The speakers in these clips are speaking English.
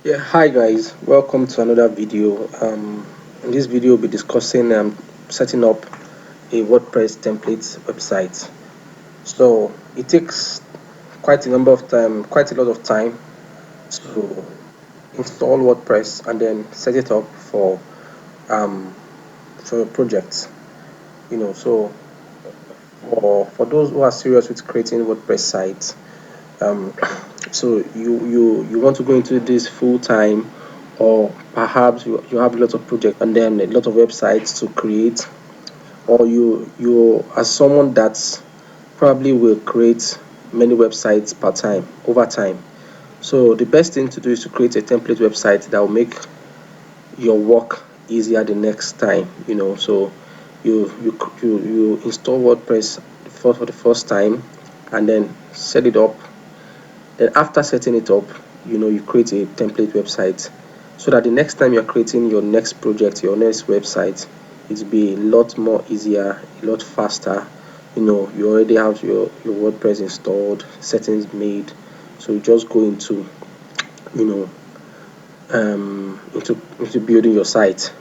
Yeah, hi guys, welcome to another video. In this video, we'll be discussing setting up a WordPress template website. So it takes quite a lot of time to install WordPress and then set it up um, for your project. So for those who are serious with creating WordPress sites, um, so you want to go into this full time, or perhaps you have a lot of projects and then a lot of websites to create, or you are someone that probably will create many websites per time over time. So the best thing to do is to create a template website that will make your work easier the next time. So you install WordPress for the first time and then set it up. Then after setting it up, you create a template website so that the next time you're creating your next project, your next website, it'll be a lot more easier, a lot faster. You already have your WordPress installed, settings made. So you just go you know, into building your site.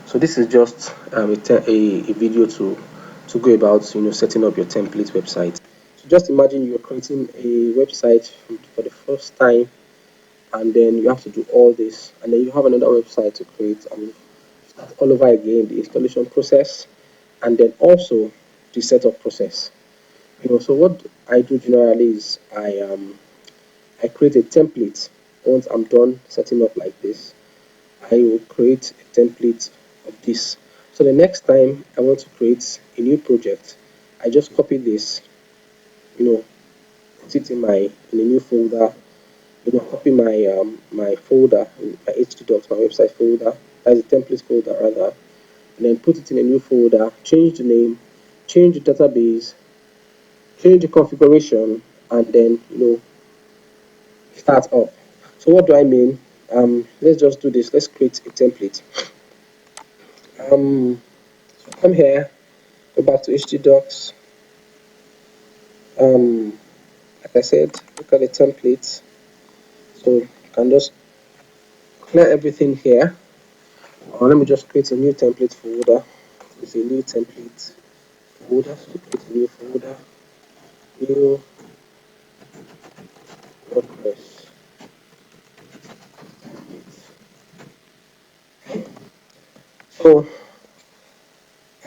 So this is just a video to go about, setting up your template website. So just imagine you're creating a website for the first time, and then you have to do all this, and then you have another website to create, and start all over again, the installation process, and then also the setup process. So what I do generally is I create a template. Once I'm done setting up like this, I will create a template of this. So the next time I want to create a new project, I just copy this, you know put it in a new folder, copy my folder, my htdocs, my website folder, that's a template folder rather, and then put it in a new folder, change the name, change the database, change the configuration, and then start up. So what do I mean? Let's just do this. Let's create a template. Come here, go back to htdocs. Like I said, look at the template. So you can just clear everything here, or let me just create a new template folder. It's a new template folder. So create a new folder, new WordPress. So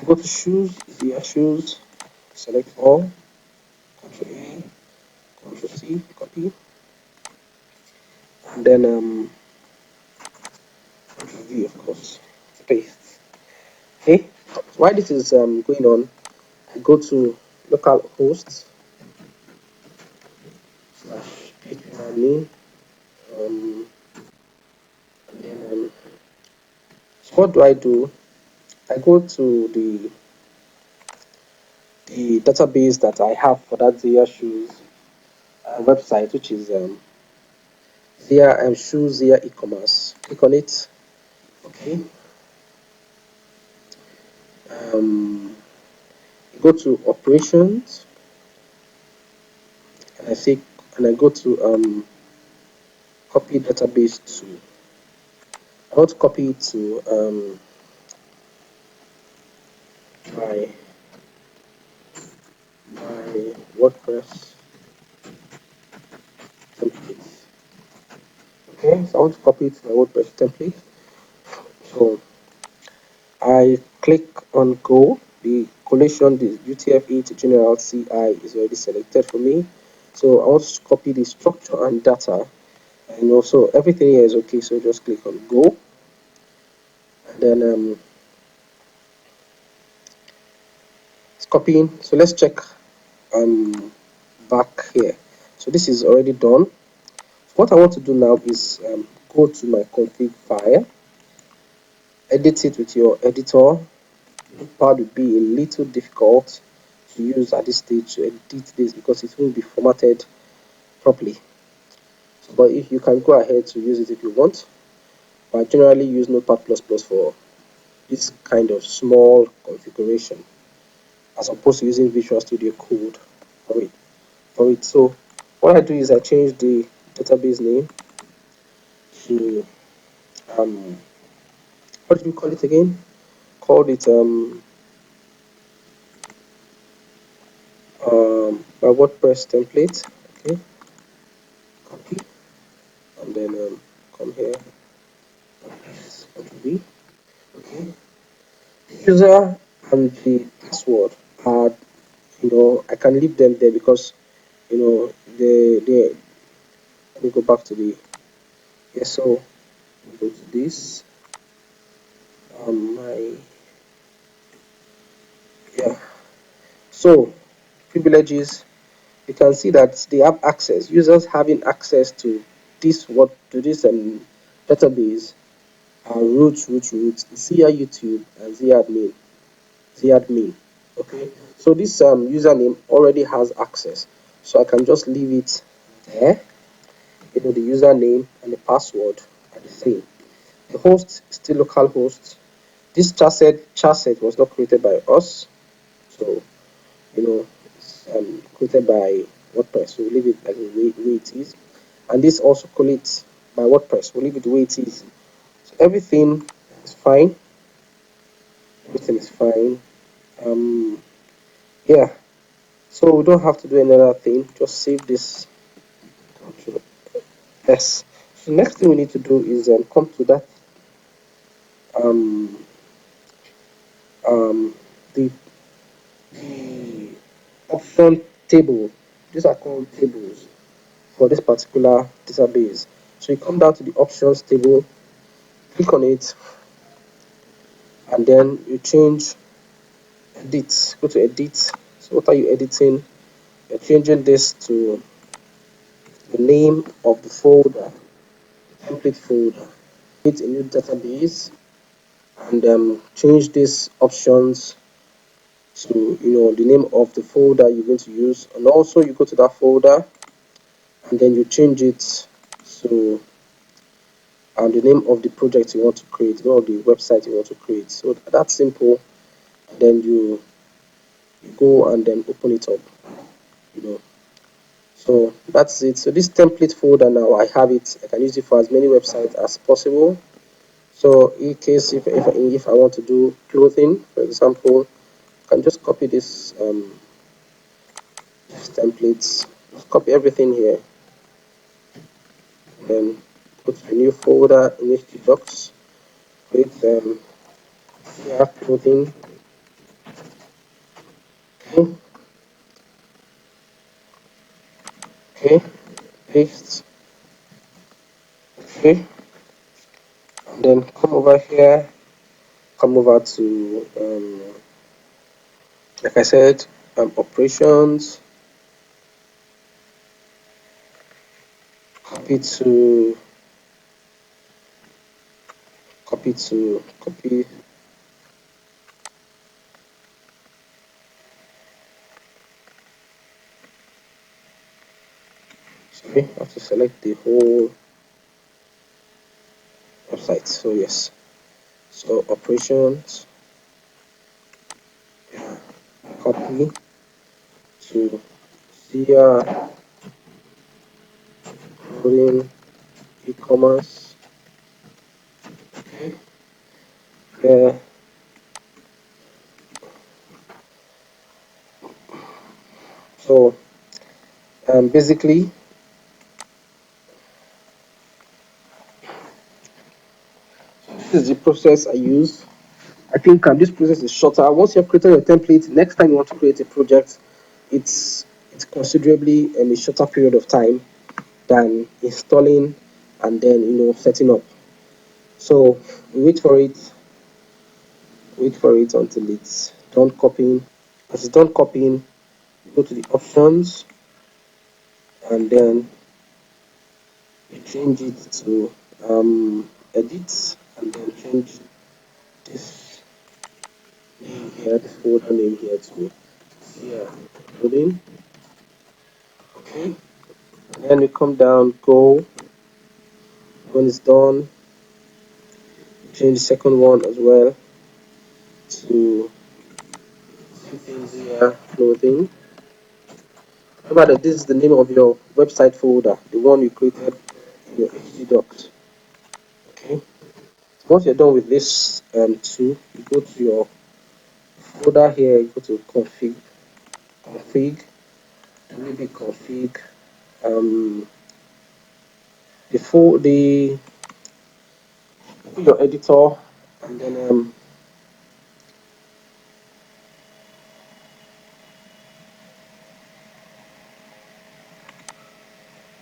I go to shoes, here shoes, select all, Ctrl A, Ctrl C, copy, and then Ctrl V, of course, paste. Okay, while this is going on, I go to local host slash admin, um, and then so what do I do? I go to the database that I have for that Zia shoes website, which is Zia shoes Zia e-commerce. Click on it. Okay. Um, go to operations, and I go to copy database to. I want to copy it to my WordPress template. Okay, so I want to copy it to my WordPress template. So I click on go. The collation, the UTF-8 General CI is already selected for me. So I want to copy the structure and data, and also everything here is okay. So just click on go, and then it's copying. So let's check um back here. So this is already done. What I want to do now is go to my config file, edit it with your editor. Notepad would be a little difficult to use at this stage to edit this because it won't be formatted properly. But if you can go ahead to use it if you want, but I generally use Notepad++ for this kind of small configuration as opposed to using Visual Studio Code for it. So what I do is I change the database name to um what do you call it again? Called it my WordPress template. Okay, copy and then come here, Ctrl V. Okay, user and the password are, I can leave them there because they let me go back to the so go to this my yeah so privileges. You can see that they have access, users having access to this database are root Zia YouTube and Zia admin. Okay, so this username already has access, so I can just leave it there. The username and the password are the same. The host is still local host. This chat set was not created by us, so it's created by WordPress. So we leave it like the way it is, and this also collates by WordPress. We leave it the way it is. So everything is fine. Everything is fine. Um, yeah. So we don't have to do another thing. Just save this. Control S. So next thing we need to do is come to that um um the the option table. These are called tables for this particular database. So you come down to the options table, click on it, and then you change edit. Go to edit. So what are you editing? You're changing this to the name of the folder, template folder. Create a new database and change these options to the name of the folder you're going to use, and also you go to that folder and then you change it to the name of the project you want to create, the name of the website you want to create. So that's simple. Then you go and then open it up. You know. So that's it. So this template folder now I have it. I can use it for as many websites as possible. So in case if I want to do clothing, for example, I can just copy these templates, just copy everything here, then go to a new folder in HT docs, create yeah, clothing. Okay, okay, paste. Okay, and then come over here, come over to like I said, operations, copy to copy. Sorry, I have to select the whole website. So yes, so operations, copy to here, coding, e-commerce. Yeah, so basically this is the process I use. I think this process is shorter. Once you've created your template, next time you want to create a project, it's considerably a shorter period of time than installing and then setting up. So wait for it until it's done copying. As it's done copying, you go to the options and then you change it to edit and then change this name here, this folder name here to here loading. Okay. And then you come down, go. When it's done, change the second one as well to same things here, clothing. Remember that this is the name of your website folder, the one you created in your HT docs. Okay. So once you're done with this tool, you go to your folder here, you go to config, maybe config, the full the your editor, and then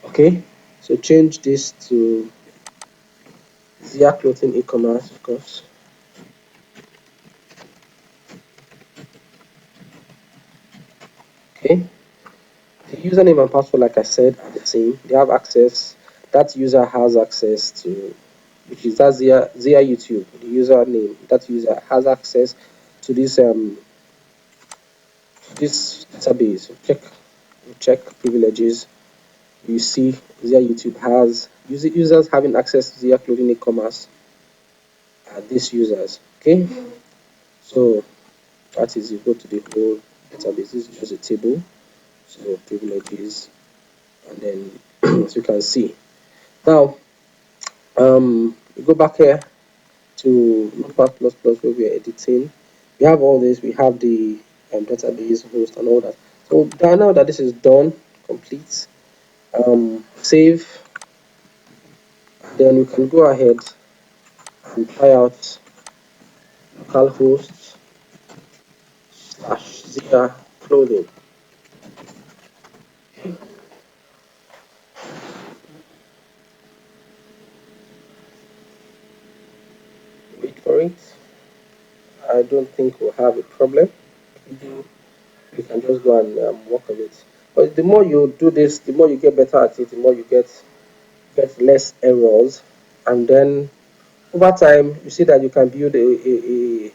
okay. So change this to Zia Clothing e-commerce, of course. Okay. The username and password, like I said, are the same. They have access. That user has access to, which is that Zia YouTube. The username, that user has access to this database. Check privileges. You see, Zia YouTube has users having access to Zia Clothing e-commerce are these users. Okay, so that is, you go to the whole database. This is just a table. So privileges, and then as you can see now, we go back here to Notepad++ where we are editing. We have all this. We have the database host and all that. So now that this is done, complete, save. Then we can go ahead and try out localhost / Zia clothing. Wait for it. I don't think we'll have a problem. If we do, we can just go and work on it. But the more you do this, the more you get better at it, the more you get less errors, and then over time you see that you can build a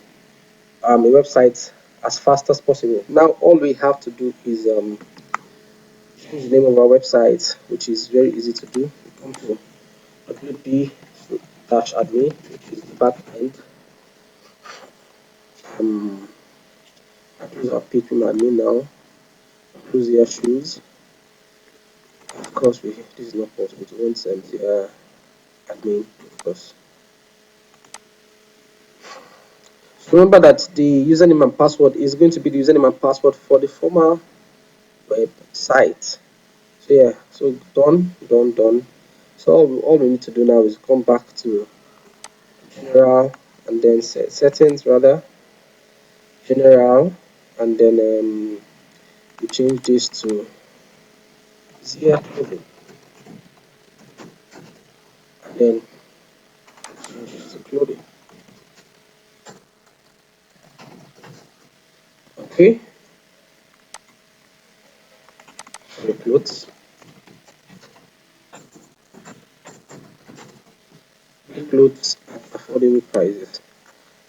website as fast as possible. Now all we have to do is change the name of our website, which is very easy to do. We come to wp-admin, which is the back end. um I close our page admin now. Close the shoes. Of course, this is not possible. We want the admin, of course. So remember that the username and password is going to be the username and password for the former website. So yeah, so done. So all we need to do now is come back to general, and then settings, rather, general, and then we change this to Zia clothing, and then change this to clothing. Okay, so clothes at affordable prices.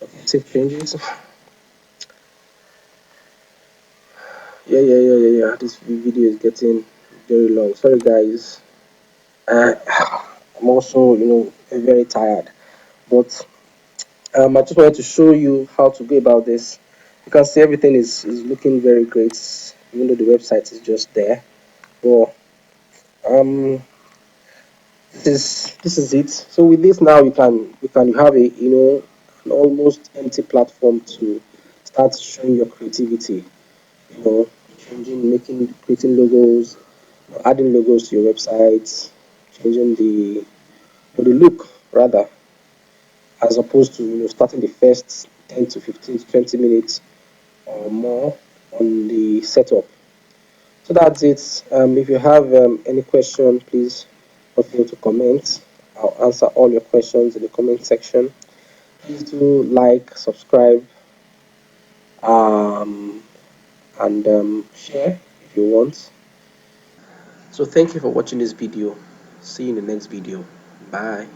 Okay, save changes. Yeah. This video is getting very long. Sorry, guys. Uh, I'm also, very tired. But I just wanted to show you how to go about this. You can see everything is looking very great, even though the website is just there. But um, this is it. So with this now, you have an almost empty platform to start showing your creativity. You know, creating logos, adding logos to your website, changing the look, rather, as opposed to starting the first 10 to 15 to 20 minutes or more on the setup. So that's it. If you have any question, please feel free to comment. I'll answer all your questions in the comment section. Please do like, subscribe, um, and share if you want. So thank you for watching this video. See you in the next video. Bye.